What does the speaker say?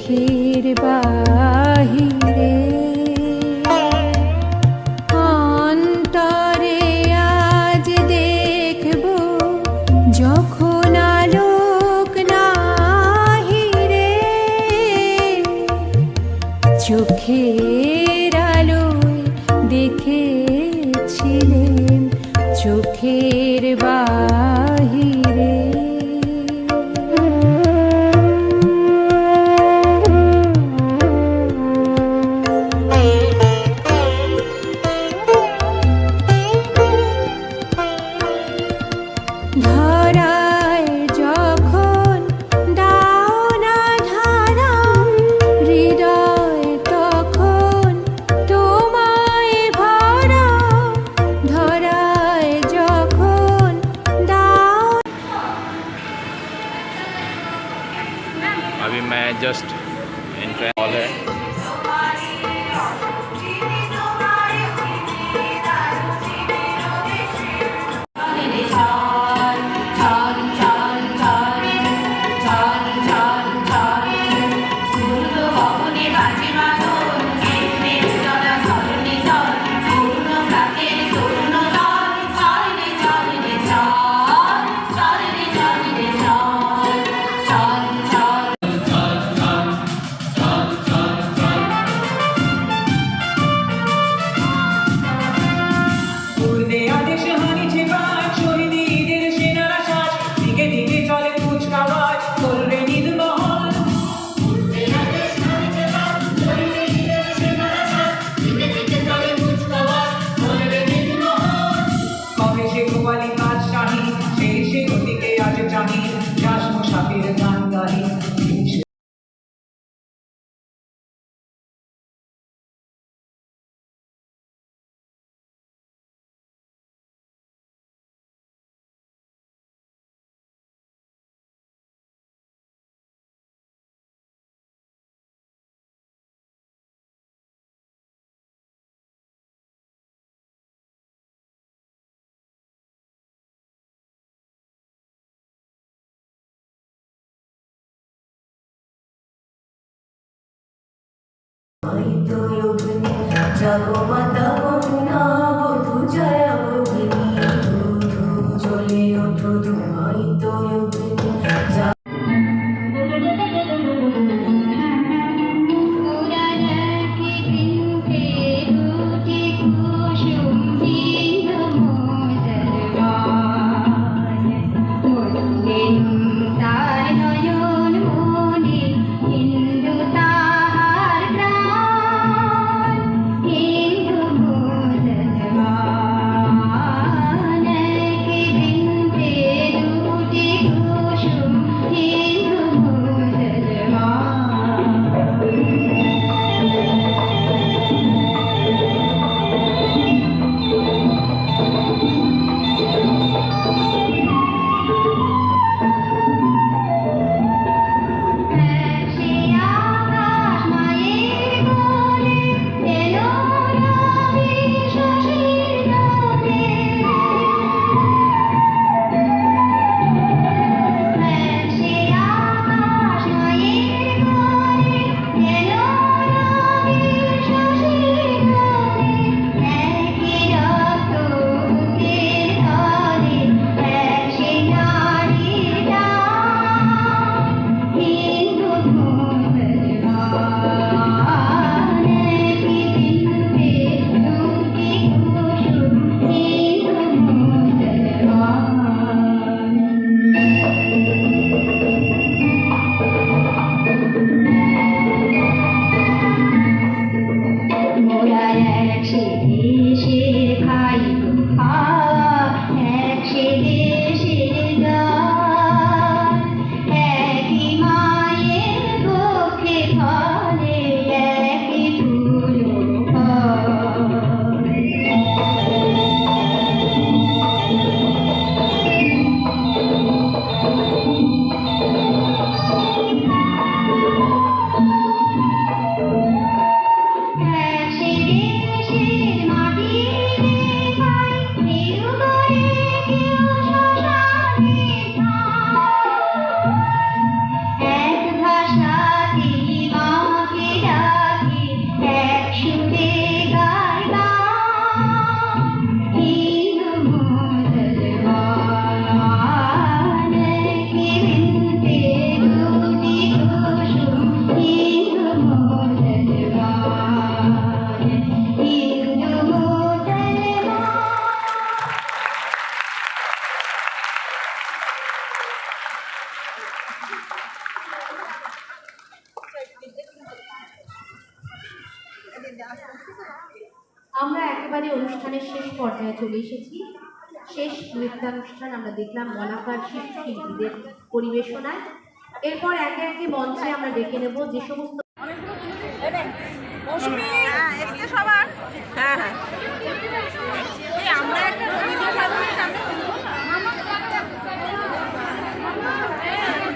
চোখের বাহিরে অন্তরে আজ দেখব যখন আলোক নাহিরে চোখের আলোয় দেখেছিলেন চোখের বাহিরে ধরায় যখন দাও না ধারা হৃদয় তখন তোমায় ভরা ধরায় যখন দাও। अभी मैं जस्ट एंट्री हॉल है। জগমাতা বন্যা বধূ জয়া বধিনী ধূ জ্বলে ওঠো তোমায় তো হিন্দু অনুষ্ঠানের শেষ পর্যায়ে চলে এসেছি। শেষ নৃত্যানুষ্ঠান আমরা দেখলাম বলাকার শিশু শিল্পীদের পরিবেশনায়। এরপর একে একে মঞ্চে আমরা ডেকে নেব যে সমস্ত